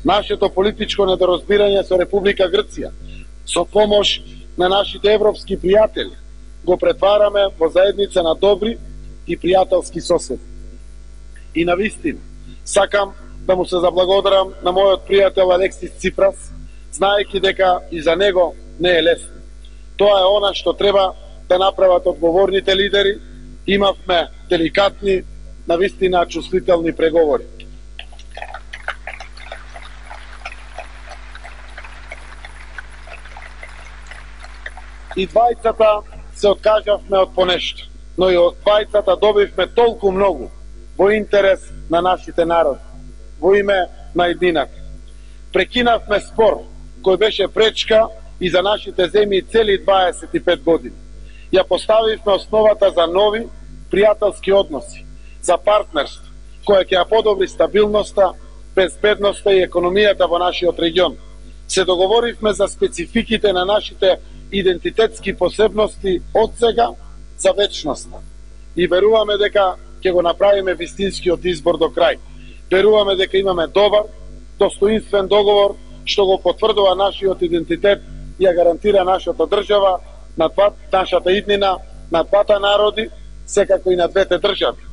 нашето политичко недоразбирање со Република Грција, со помош на нашите европски пријатели, го претвараме во заедница на добри и пријателски соседи. И на вистина, сакам да му се заблагодарам на мојот пријател Алексис Ципрас, знаејќи дека и за него не е лесно. Тоа е она што треба да направат одговорните лидери. Имавме деликатни, навистина чувствителни преговори. И двајцата се откажавме од понешто, но и од двајцата добивме толку многу во интерес на нашите народи, во име на едината. Прекинавме спор кој беше пречка и за нашите земји цели 25 години. Ја поставивме основата за нови пријателски односи, за партнерство, која ќе ја подобри стабилноста, безбедноста и економијата во нашиот регион. Се договоривме за спецификите на нашите идентитетски посебности од сега за вечноста. И веруваме дека ќе го направиме вистинскиот избор до крај. Веруваме дека имаме добар, достоинствен договор што го потврдува нашиот идентитет и ја гарантира нашата држава, нашата иднина, на двата народи, секако и на двете држави.